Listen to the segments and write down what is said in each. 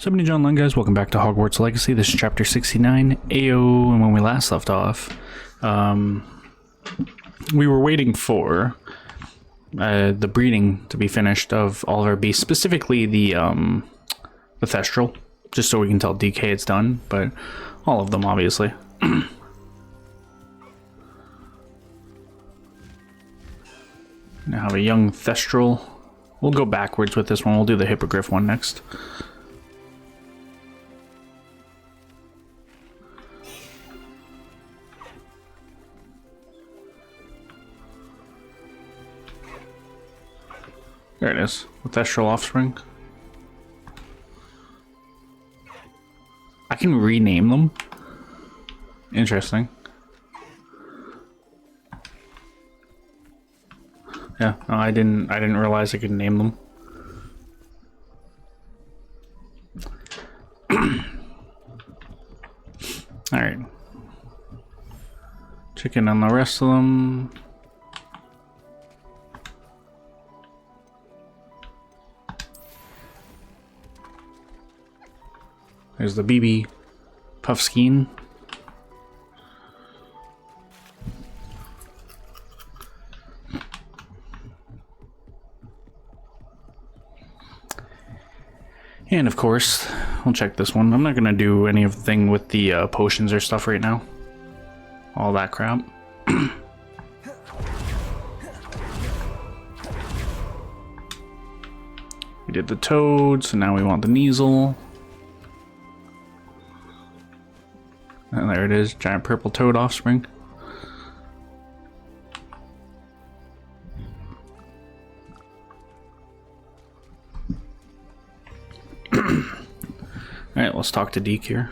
Somebody John Lund, guys, welcome back to Hogwarts Legacy. This is chapter 69, AO, and when we last left off, we were waiting for the breeding to be finished of all of our beasts, specifically the Thestral, just so we can tell DK it's done, but all of them, obviously. Now have a young Thestral. We'll go backwards with this one. We'll do the Hippogriff one next. There it is, the Thestral offspring. I can rename them. Interesting. Yeah, no, I didn't realize I could name them. All right. Chicken on the rest of them. There's the BB Puffskein. And of course, we'll check this one. I'm not gonna do anything with the potions or stuff right now. All that crap. We did the toad, so now we want the Kneasel. And there it is, giant purple toad offspring. Alright, let's talk to Deke here.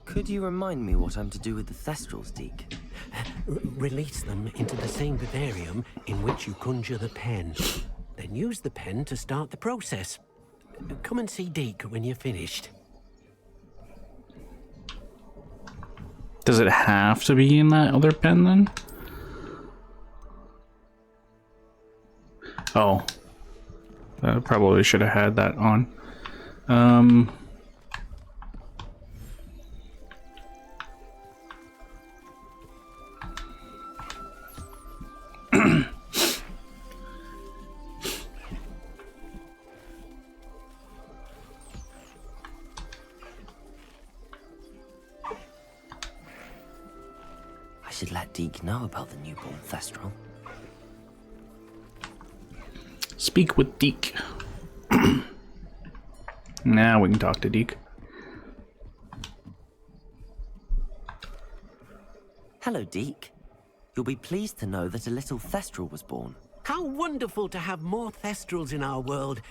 Could you remind me what I'm to do with the Thestrals, Deke? Release them into the same vivarium in which you conjure the pen. Then use the pen to start the process. Come and see Deke when you're finished. Does it have to be in that other pen then? Oh. I probably should have had that on. I should let Deke know about the newborn Thestral. Speak with Deke. Now we can talk to Deke. Hello, Deke. You'll be pleased to know that a little Thestral was born. How wonderful to have more Thestrals in our world.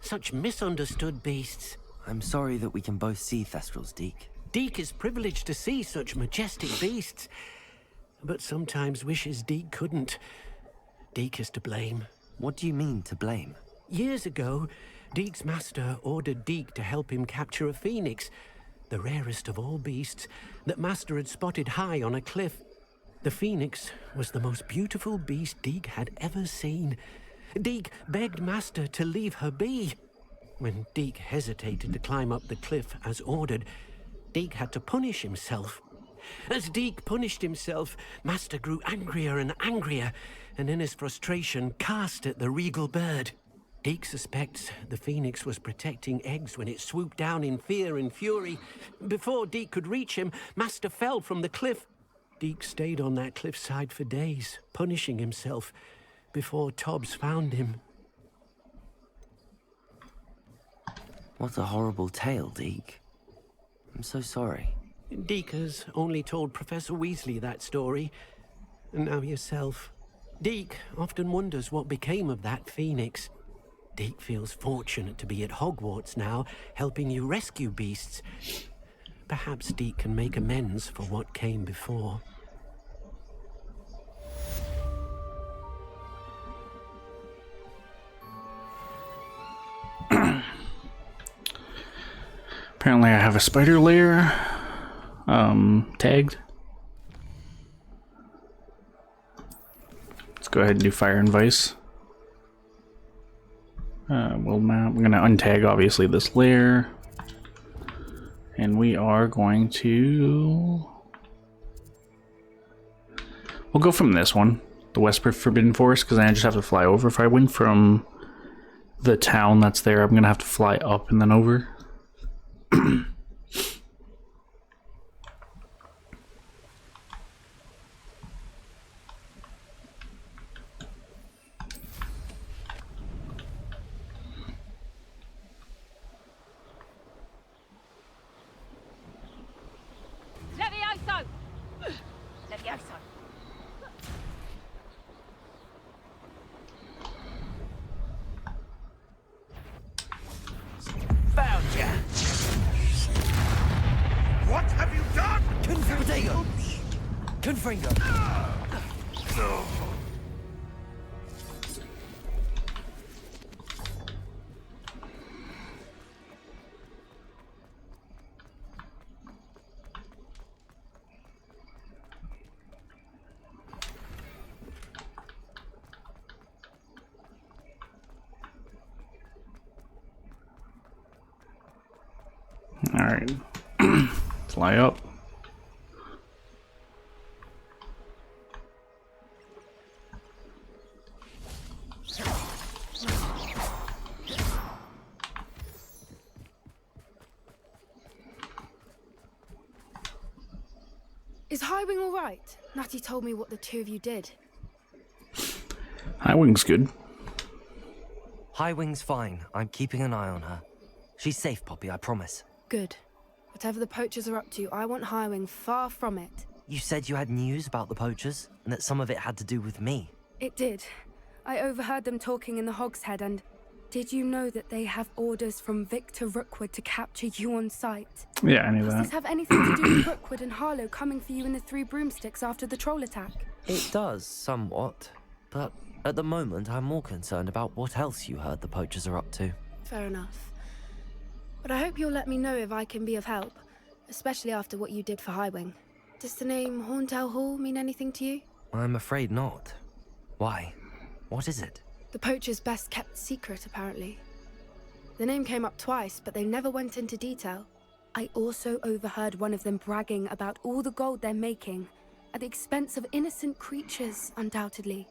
Such misunderstood beasts. I'm sorry that we can both see Thestrals, Deke. Deke is privileged to see such majestic beasts. But sometimes wishes Deke couldn't. Deke is to blame. What do you mean, to blame? Years ago, Deke's master ordered Deke to help him capture a phoenix, the rarest of all beasts, that master had spotted high on a cliff. The phoenix was the most beautiful beast Deke had ever seen. Deke begged master to leave her be. When Deke hesitated to climb up the cliff as ordered, Deke had to punish himself. As Deke punished himself, master grew angrier and angrier, and in his frustration cast at the regal bird. Deke suspects the phoenix was protecting eggs when it swooped down in fear and fury. Before Deke could reach him, master fell from the cliff. Deke stayed on that cliffside for days, punishing himself, before Tobbs found him. What a horrible tale, Deke. I'm so sorry. Deke has only told Professor Weasley that story, and now yourself. Deke often wonders what became of that phoenix. Deke feels fortunate to be at Hogwarts now, helping you rescue beasts. Perhaps Deke can make amends for what came before. Apparently I have a spider lair tagged. go ahead and do fire and vice. World map. I'm going to untag, obviously, this layer. And we are going to... We'll go from this one, the West Forbidden Forest, because I just have to fly over. If I went from the town that's there, I'm going to have to fly up and then over. Levioso! Levioso! Found ya! What have you done? Confringo! Confringo! Alright. Fly up. Is Highwing all right? Natty told me what the two of you did. Highwing's good. Highwing's fine. I'm keeping an eye on her. She's safe, Poppy, I promise. Good. Whatever the poachers are up to, I want Highwing far from it. You said you had news about the poachers, and that some of it had to do with me. It did. I overheard them talking in the Hogshead, and did you know that they have orders from Victor Rookwood to capture you on sight? Yeah, I knew Does this that. have anything to do with Rookwood and Harlow coming for you in the Three Broomsticks after the troll attack? It does, somewhat. But at the moment, I'm more concerned about what else you heard the poachers are up to. Fair enough. But I hope you'll let me know if I can be of help, especially after what you did for Highwing. Does the name Horntail Hall mean anything to you? I'm afraid not. Why? What is it? The poacher's best kept secret, apparently. The name came up twice, but they never went into detail. I also overheard one of them bragging about all the gold they're making, at the expense of innocent creatures, undoubtedly.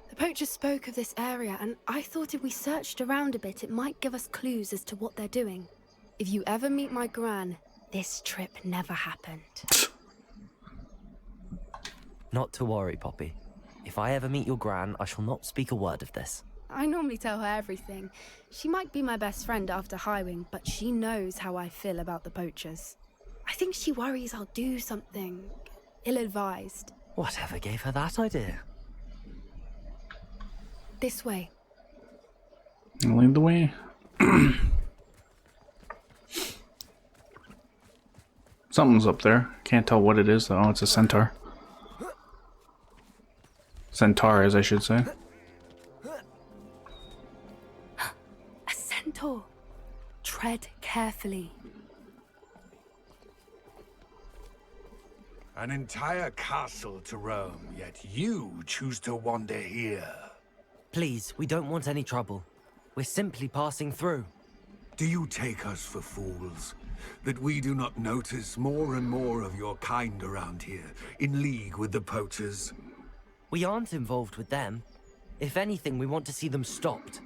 The poachers spoke of this area, and I thought if we searched around a bit, it might give us clues as to what they're doing. If you ever meet my gran, this trip never happened. Not to worry, Poppy. If I ever meet your gran, I shall not speak a word of this. I normally tell her everything. She might be my best friend after Highwing, but she knows how I feel about the poachers. I think she worries I'll do something ill-advised. Whatever gave her that idea? This way. I'll lead the way. Something's up there. Can't tell what it is though. Oh, it's a centaur. Centaurs, I should say. A centaur. Tread carefully. An entire castle to roam, yet you choose to wander here. Please, we don't want any trouble. We're simply passing through. Do you take us for fools? That we do not notice more and more of your kind around here, in league with the poachers? We aren't involved with them. If anything, we want to see them stopped.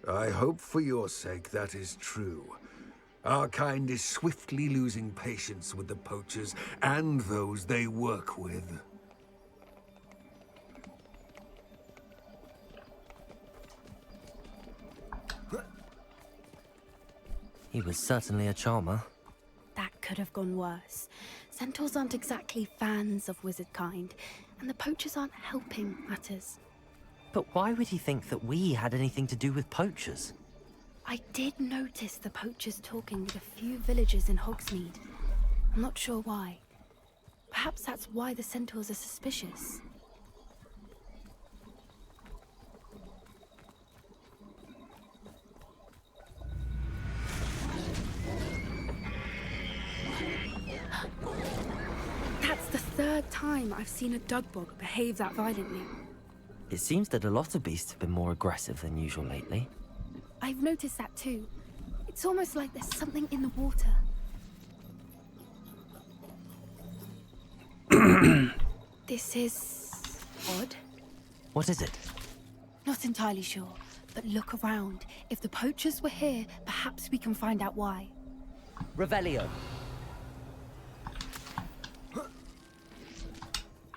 I hope for your sake that is true. Our kind is swiftly losing patience with the poachers and those they work with. He was certainly a charmer. That could have gone worse. Centaurs aren't exactly fans of wizard kind, and the poachers aren't helping matters. But why would he think that we had anything to do with poachers? I did notice the poachers talking with a few villagers in Hogsmeade. I'm not sure why. Perhaps that's why the centaurs are suspicious. That's the third time I've seen a dugbog behave that violently. It seems that a lot of beasts have been more aggressive than usual lately. I've noticed that too. It's almost like there's something in the water. This is odd. What is it? Not entirely sure, but look around. If the poachers were here, perhaps we can find out why. Revelio.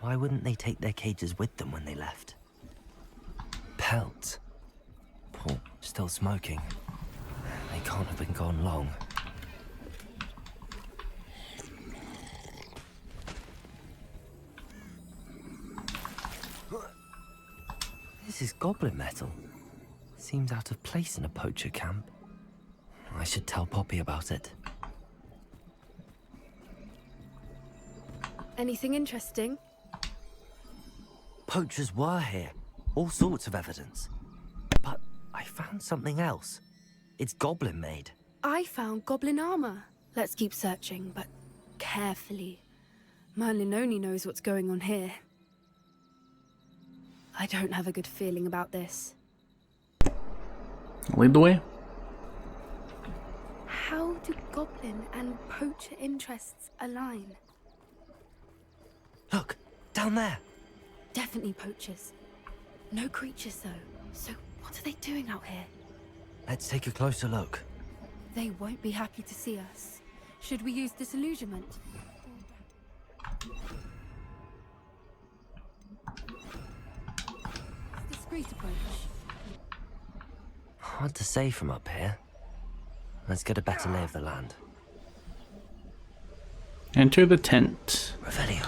Why wouldn't they take their cages with them when they left? Pelts. Paul, still smoking. They can't have been gone long. This is goblin metal. Seems out of place in a poacher camp. I should tell Poppy about it. Anything interesting? Poachers were here. All sorts of evidence. But I found something else. It's goblin made. I found goblin armor. Let's keep searching, but carefully. Merlin only knows what's going on here. I don't have a good feeling about this. Lead the way. How do goblin and poacher interests align? Look, down there. Definitely poachers. No creatures though. So what are they doing out here? Let's take a closer look. They won't be happy to see us. Should we use disillusionment? Discreet approach. Hard to say from up here. Let's get a better lay of the land. Enter the tent. Revelio.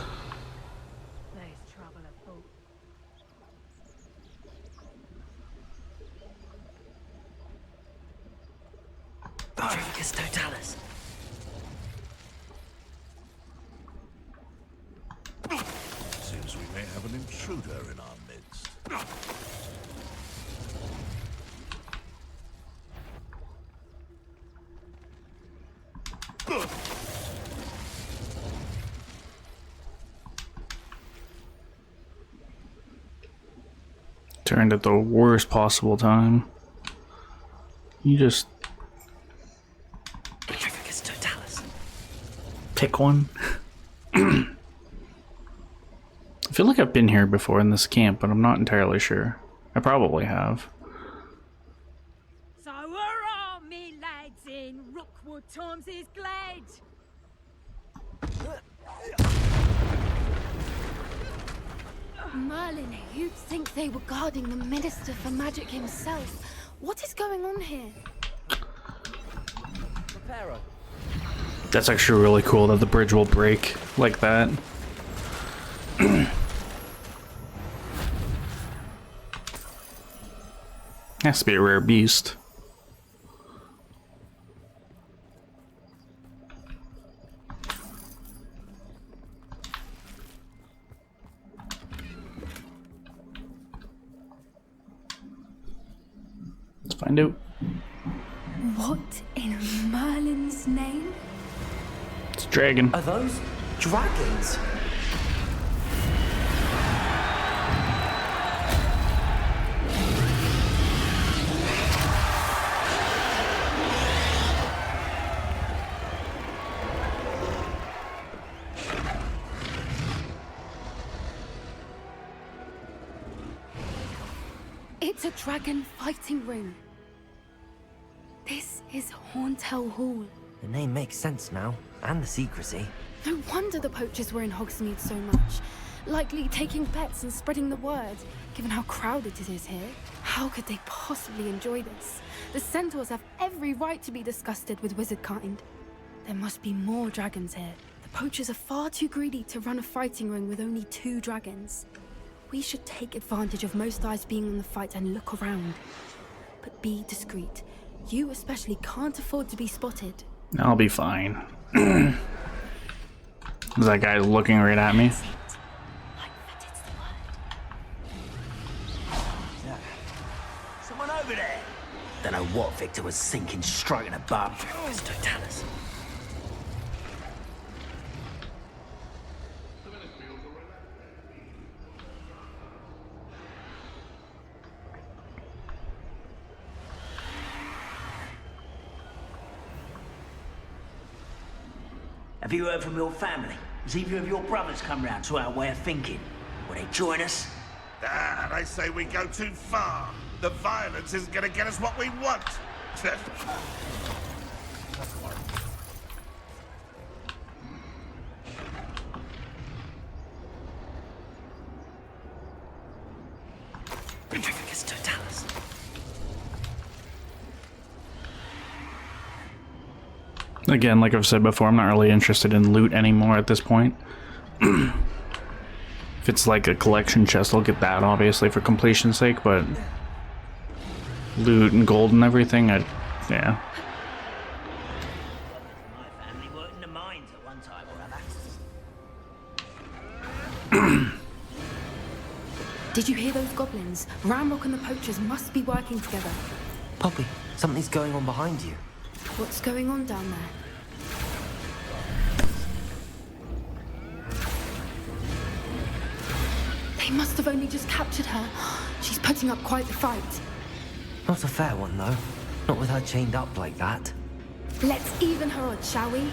There's trouble afoot. Tricus totalis. Seems we may have an intruder in our midst. Turned at the worst possible time. You just Tricus totalis. pick one. I feel like I've been here before in this camp, but I'm not entirely sure. I probably have. So hurrah, me lads, in Rookwood times is glad. Merlin, you'd think they were guarding the Minister for Magic himself. What is going on here? Reparo. That's actually really cool that the bridge will break like that. Has to be a rare beast. Let's find out. What in Merlin's name? It's a dragon. Are those dragons? It's a dragon fighting ring. This is Hauntel Hall. The name makes sense now, and the secrecy. No wonder the poachers were in Hogsmeade so much. Likely taking bets and spreading the word, given how crowded it is here. How could they possibly enjoy this? The centaurs have every right to be disgusted with wizard kind. There must be more dragons here. The poachers are far too greedy to run a fighting ring with only 2 dragons. We should take advantage of most eyes being on the fight and look around. But be discreet. You especially can't afford to be spotted. I'll be fine. That guy looking right at me. Like that it's the word. Someone over there. Don't know what Victor was sinking straight in a bum. Tricus totalis. Have you heard from your family? Has either of your brothers come round to our way of thinking? Will they join us? Ah, they say we go too far. The violence isn't gonna get us what we want. Again, like I've said before, I'm not really interested in loot anymore at this point. If it's like a collection chest, I'll get that, obviously, for completion's sake, but loot and gold and everything, yeah. My family worked in the mines at one time or other. Did you hear those goblins? Ramrock and the poachers must be working together. Poppy, something's going on behind you. What's going on down there? They must have only just captured her. She's putting up quite the fight. Not a fair one, though. Not with her chained up like that. Let's even her odds, shall we?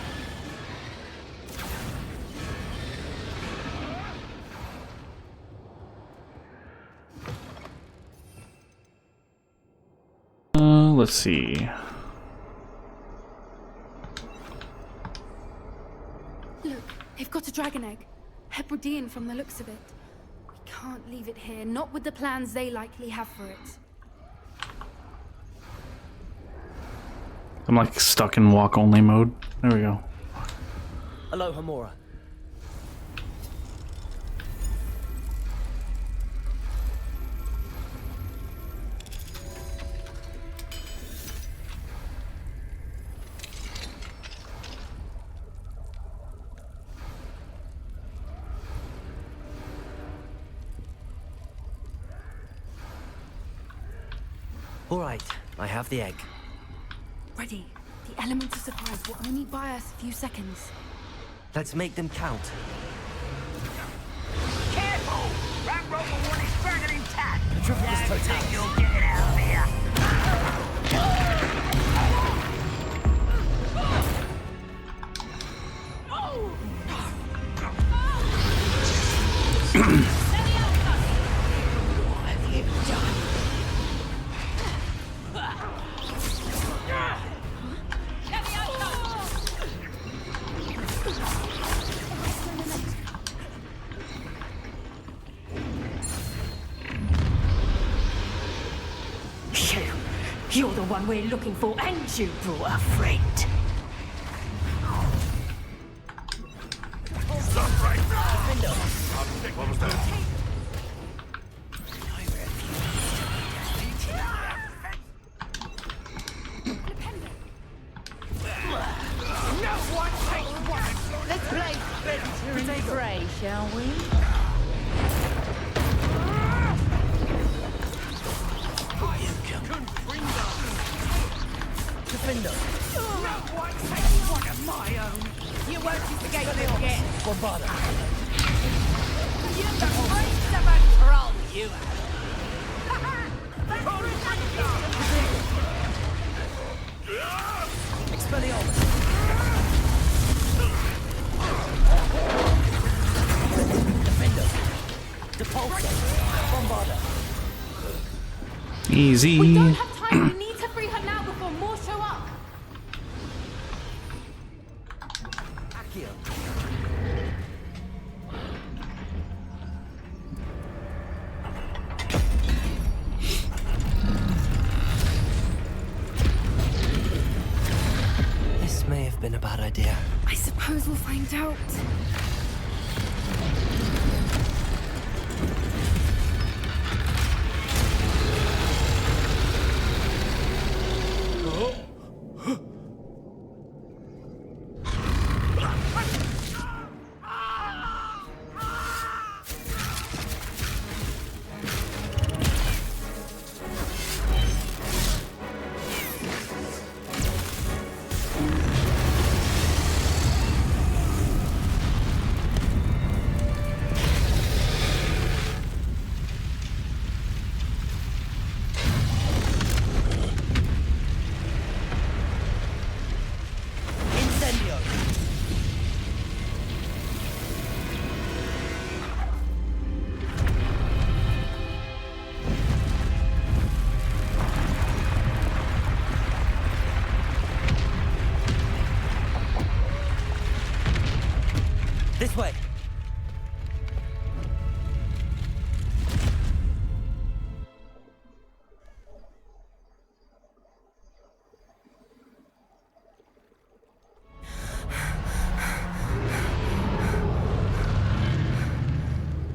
Let's see. Look, they've got a dragon egg. Hebridean from the looks of it. We can't leave it here, not with the plans they likely have for it. I'm like stuck in walk only mode. There we go. Hello, Hamura. All right, I have the egg. Ready. The element of surprise will only buy us a few seconds. Let's make them count. Careful! Ramrock will want his dragon intact. Triple this Don't think total. you'll get it out of here. What have you done? You're the one we're looking for, and you brought a friend. Stop right now! What was that? Let's play Predator and Prey, shall we? Defender. One of my own. You won't escape this again. Bombarda. You're the prince of a troll, you. Expelliarmus. Defender. Depulso. Bombarda. Easy. We don't have time. We need to free her now before more show up. Accio. This may have been a bad idea. I suppose we'll find out. This way.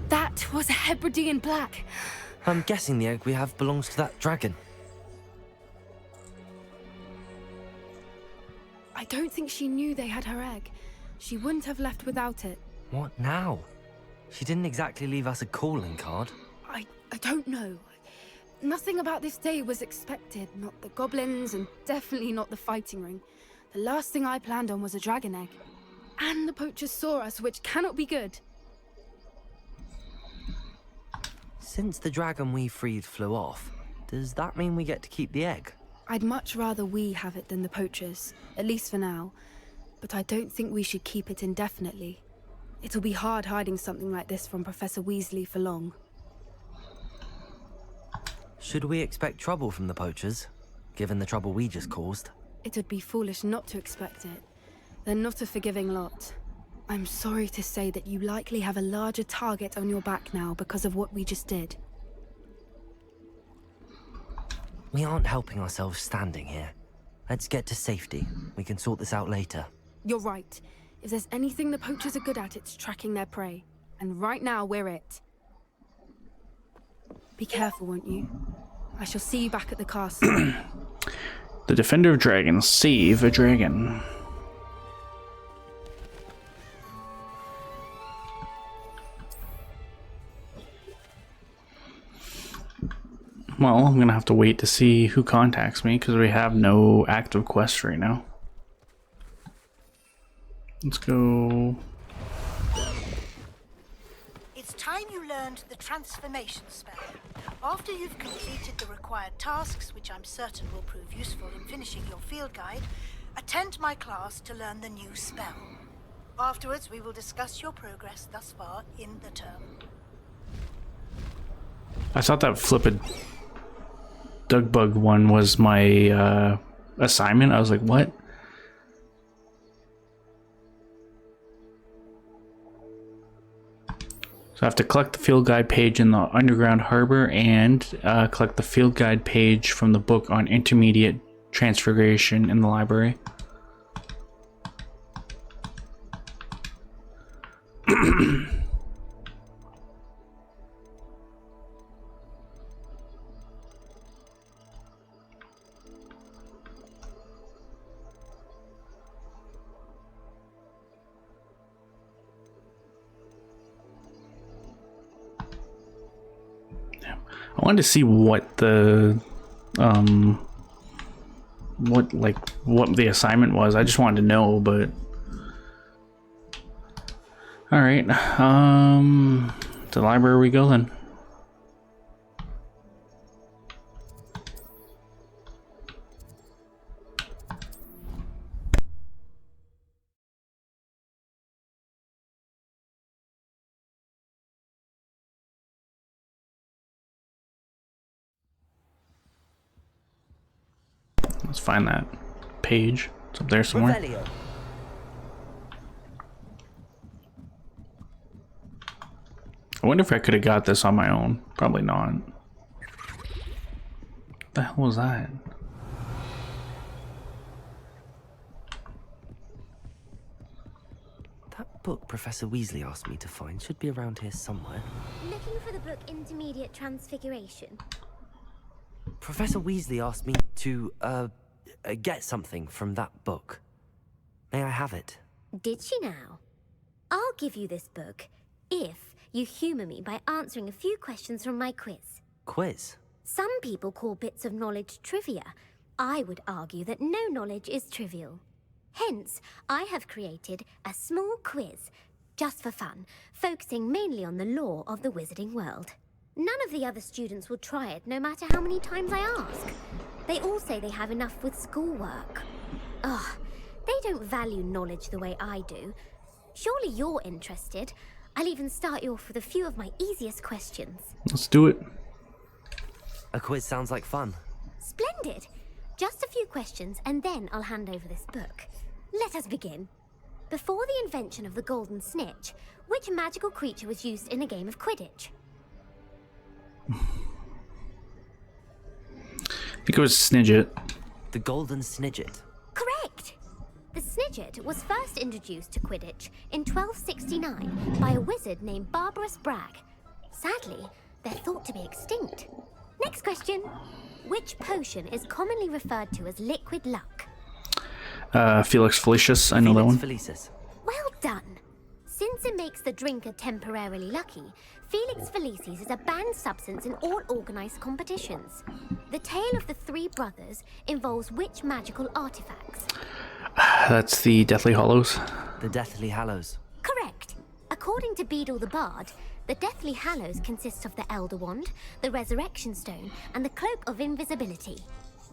That was a Hebridean black. I'm guessing the egg we have belongs to that dragon. I don't think she knew they had her egg. She wouldn't have left without it. What now? She didn't exactly leave us a calling card. I don't know. Nothing about this day was expected. Not the goblins, and definitely not the fighting ring. The last thing I planned on was a dragon egg. And the poachers saw us, which cannot be good. Since the dragon we freed flew off, does that mean we get to keep the egg? I'd much rather we have it than the poachers, at least for now. But I don't think we should keep it indefinitely. It'll be hard hiding something like this from Professor Weasley for long. Should we expect trouble from the poachers, given the trouble we just caused? It would be foolish not to expect it. They're not a forgiving lot. I'm sorry to say that you likely have a larger target on your back now because of what we just did. We aren't helping ourselves standing here. Let's get to safety. We can sort this out later. You're right. If there's anything the poachers are good at, it's tracking their prey. And right now, we're it. Be careful, won't you? I shall see you back at the castle. The Defender of Dragons. Save a dragon. Well, I'm going to have to wait to see who contacts me because we have no active quests right now. Let's go. It's time you learned the transformation spell. After you've completed the required tasks, which I'm certain will prove useful in finishing your field guide, attend my class to learn the new spell. Afterwards, we will discuss your progress thus far in the term. I thought that flippin' Dugbug one was my assignment. I was like, what? So I have to collect the field guide page in the underground harbor and collect the field guide page from the book on intermediate transfiguration in the library. I wanted to see what the what the assignment was. I just wanted to know, but all right. To the library we go then. Let's find that page. It's up there somewhere. Revelio. I wonder if I could have got this on my own. Probably not. What the hell was that? That book Professor Weasley asked me to find should be around here somewhere. Looking for the book Intermediate Transfiguration. Professor Weasley asked me to, get something from that book. May I have it? Did she now? I'll give you this book if you humor me by answering a few questions from my quiz. Quiz? Some people call bits of knowledge trivia. I would argue that no knowledge is trivial. Hence, I have created a small quiz, just for fun, focusing mainly on the lore of the wizarding world. None of the other students will try it, no matter how many times I ask. They all say they have enough with schoolwork. Ugh, they don't value knowledge the way I do. Surely you're interested. I'll even start you off with a few of my easiest questions. Let's do it. A quiz sounds like fun. Splendid. Just a few questions, and then I'll hand over this book. Let us begin. Before the invention of the golden snitch, which magical creature was used in a game of Quidditch? I think it was Snidget. The golden snidget. Correct! The snidget was first introduced to Quidditch in 1269 by a wizard named Barbarous Bragg. Sadly, they're thought to be extinct. Next question. Which potion is commonly referred to as liquid luck? Felix Felicis, I know that one. Felicis. Well done. Since it makes the drinker temporarily lucky, Felix Felicis is a banned substance in all organized competitions. The tale of the three brothers involves which magical artifacts? That's the Deathly Hallows. The Deathly Hallows. Correct. According to Beedle the Bard, the Deathly Hallows consists of the Elder Wand, the Resurrection Stone, and the Cloak of Invisibility.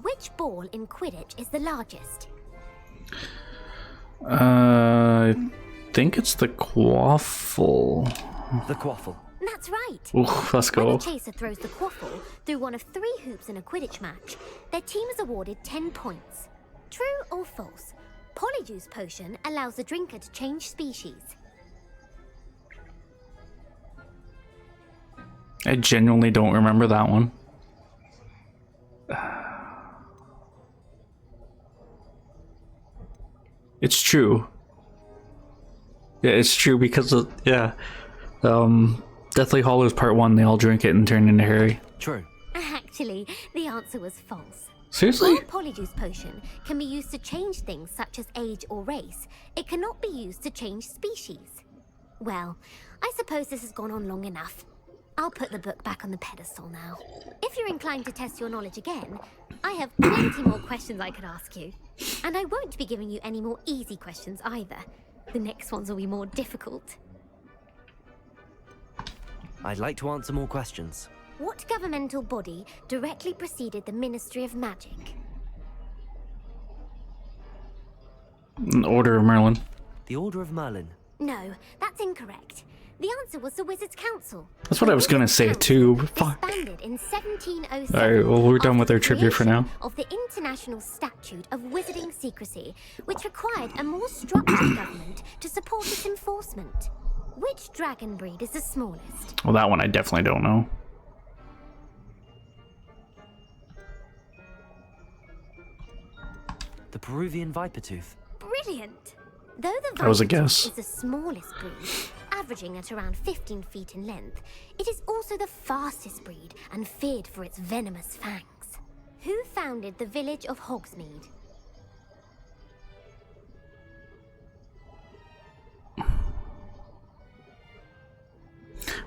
Which ball in Quidditch is the largest? I think it's the Quaffle. The Quaffle. That's right. Ooh, let's When go. a chaser throws the Quaffle through one of 3 hoops in a Quidditch match, their team is awarded 10 points. True or false? Polyjuice Potion allows the drinker to change species. I genuinely don't remember that one. It's true. Yeah, it's true because of, Deathly Hallows Part 1, they all drink it and turn into Harry. True. Actually, the answer was false. Seriously? While Polyjuice Potion can be used to change things such as age or race, it cannot be used to change species. Well, I suppose this has gone on long enough. I'll put the book back on the pedestal now. If you're inclined to test your knowledge again, I have plenty more questions I could ask you. And I won't be giving you any more easy questions either. The next ones will be more difficult. I'd like to answer more questions. What governmental body directly preceded the Ministry of Magic? Order of Merlin. The Order of Merlin. No, that's incorrect. The answer was the Wizards' Council. That's what I was gonna say too. Fuck. Disbanded in 1707. Alright, well, we're done with our after trivia for now. creation Of the International Statute of Wizarding Secrecy, which required a more structured government to support its enforcement. Which dragon breed is the smallest? Well, that one I definitely don't know. The Peruvian Vipertooth. Brilliant! Though the That was a Vipertooth guess. is the smallest breed, averaging at around 15 feet in length, it is also the fastest breed and feared for its venomous fangs. Who founded the village of Hogsmeade?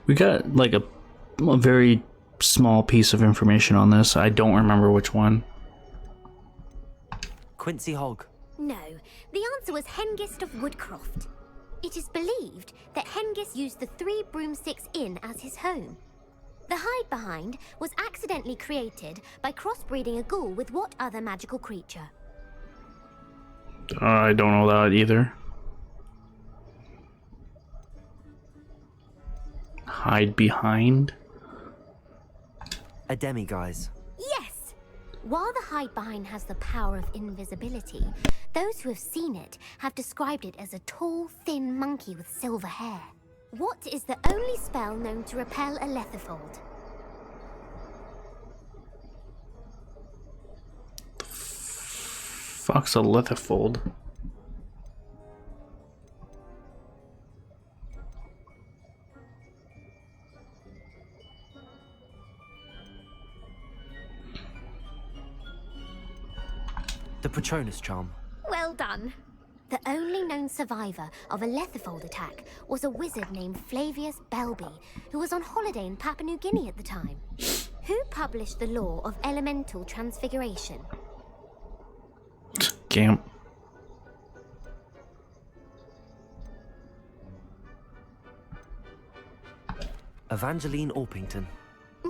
We got like a very small piece of information on this. I don't remember which one. Quincy Hogg. No, the answer was Hengist of Woodcroft. It is believed that Hengist used the 3 Broomsticks Inn as his home. The hide behind was accidentally created by crossbreeding a ghoul with what other magical creature? I don't know that either. Hide behind? A demiguise. Yes! While the hide behind has the power of invisibility, those who have seen it have described it as a tall, thin monkey with silver hair. What is the only spell known to repel a Lethifold? Fuck's a Lethifold? The Patronus charm. Well done. The only known survivor of a Lethifold attack was a wizard named Flavius Belby, who was on holiday in Papua New Guinea at the time. Who published the law of elemental transfiguration? Gamp. Evangeline Orpington.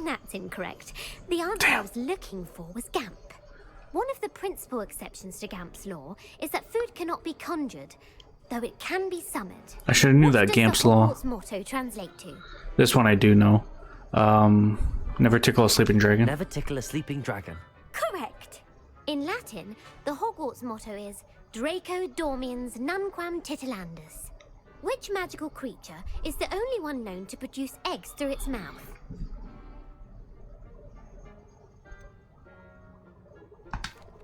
That's incorrect. The answer I was looking for was Gamp. One of the principal exceptions to Gamp's law is that food cannot be conjured, though it can be summoned. I should have knew What that does Gamp's the law. Hogwarts motto translate to? This one I do know. Never tickle a sleeping dragon. Never tickle a sleeping dragon. Correct. In Latin, the Hogwarts motto is Draco dormiens nunquam titilandus. Which magical creature is the only one known to produce eggs through its mouth?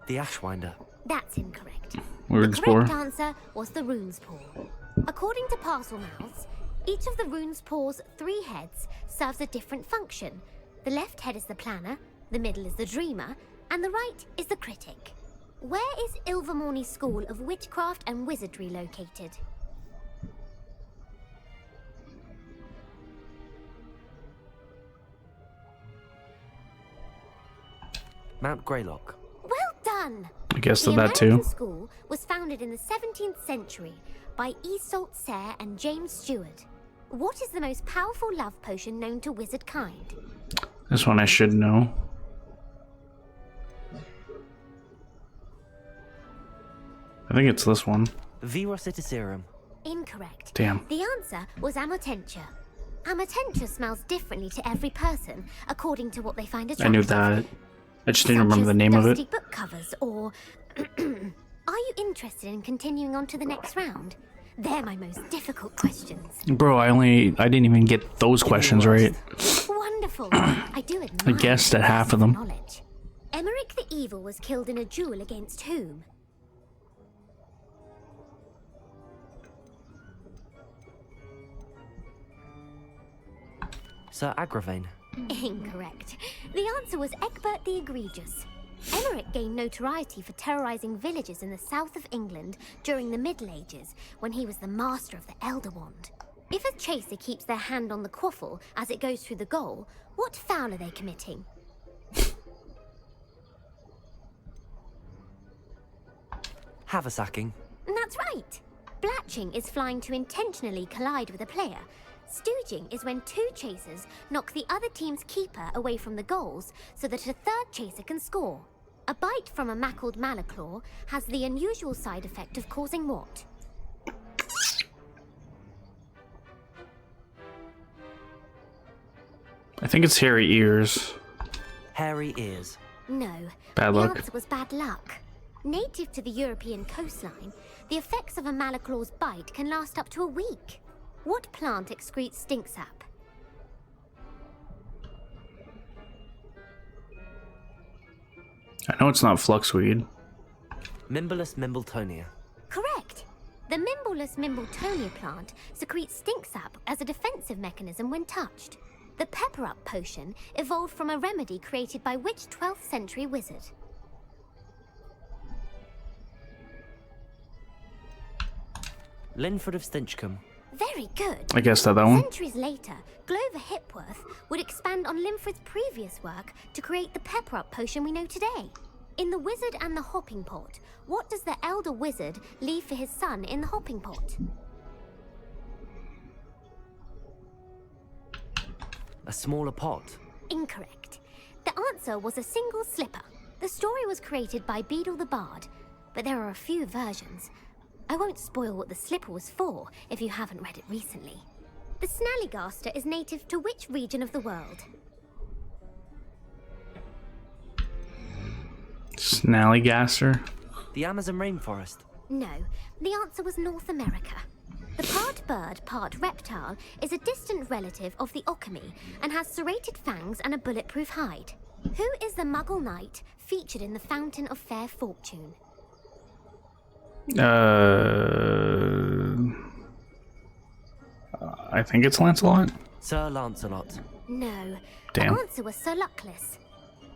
The Ashwinder. That's incorrect. Rune's The correct Paw. answer was the Rune's Paw. According to parcel mouths, each of the Rune's Paw's 3 heads serves a different function. The left head is the planner, the middle is the dreamer, and the right is the critic. Where is Ilvermorny School of Witchcraft and Wizardry located? Mount Greylock. Well done! I guess The that American too. school was founded in the 17th century by Iseult Sayre and James Stewart. What is the most powerful love potion known to wizard kind? This one I should know. I think it's this one. Vira Citicerum. Incorrect. Damn. The answer was Amotentia. Amotentia smells differently to every person, according to what they find attractive. I knew that. I just didn't Such remember as the name of dusty it. book covers, or... Are you interested in continuing on to the next round? They're my most difficult questions. Bro, I didn't even get those questions right. Wonderful. I do admire I guessed at your half of them. knowledge. Emmerich the Evil was killed in a duel against whom? Sir Agravain. Incorrect. The answer was Egbert the Egregious. Emmerich gained notoriety for terrorizing villages in the south of England during the Middle Ages, when he was the master of the Elder Wand. If a chaser keeps their hand on the quaffle as it goes through the goal, what foul are they committing? Haversacking. That's right. Blatching is flying to intentionally collide with a player. Stooging is when 2 chasers knock the other team's keeper away from the goals so that a third chaser can score. A bite from a mackled malaclaw has the unusual side effect of causing what? I think it's hairy ears. Hairy ears. No. Bad the luck. answer was bad luck. Native to the European coastline, the effects of a malaclaw's bite can last up to a week. What plant excretes stink sap? I know it's not fluxweed. Mimbulus Mimbletonia. Correct. The Mimbulus Mimbletonia plant secretes stink sap as a defensive mechanism when touched. The Pepper Up potion evolved from a remedy created by which 12th century wizard? Linford of Stinchcombe. Very good. I guessed that one. Centuries later, Glover Hipworth would expand on Linford's previous work to create the Pepper Up potion we know today. In The Wizard and the Hopping Pot, what does the elder wizard leave for his son in the hopping pot? A smaller pot. Incorrect. The answer was a single slipper. The story was created by Beadle the Bard, but there are a few versions. I won't spoil what the slipper was for if you haven't read it recently. The Snallygaster is native to which region of the world? Snallygaster? The Amazon rainforest. No, the answer was North America. The part bird, part reptile is a distant relative of the Occamy and has serrated fangs and a bulletproof hide. Who is the Muggle knight featured in the Fountain of Fair Fortune? I think it's Lancelot. Sir Lancelot. No. Damn. The answer was Sir Luckless.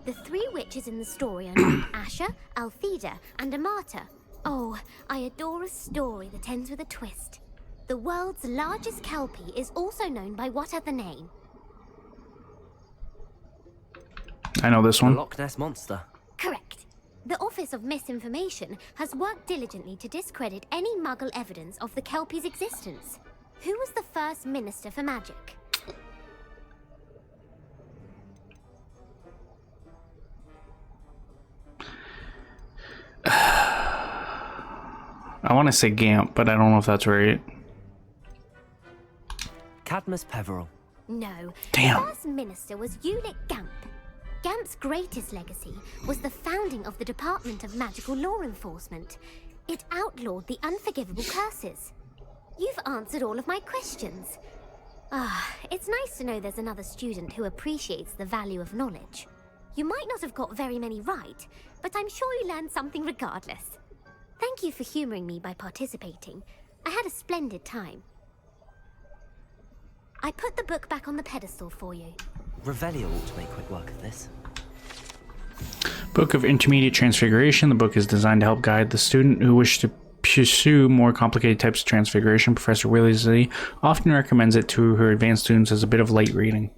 The 3 witches in the story are named Asher, Altheda, and Amata. Oh, I adore a story that ends with a twist. The world's largest kelpie is also known by what other name? I know this The one. Loch Ness Monster. Correct. The Office of Misinformation has worked diligently to discredit any Muggle evidence of the kelpie's existence. Who was the first Minister for Magic? I want to say Gamp, but I don't know if that's right. Cadmus Peveril. No. Damn. The first minister was Ulick Gamp. Gamp's greatest legacy was the founding of the Department of Magical Law Enforcement. It outlawed the unforgivable curses. You've answered all of my questions. It's nice to know there's another student who appreciates the value of knowledge. You might not have got very many right, but I'm sure you learned something regardless. Thank you for humoring me by participating. I had a splendid time. I put the book back on the pedestal for you. Revelio ought to make quick work of this. Book of Intermediate Transfiguration. The book is designed to help guide the student who wishes to pursue more complicated types of transfiguration. Professor Williesley often recommends it to her advanced students as a bit of light reading.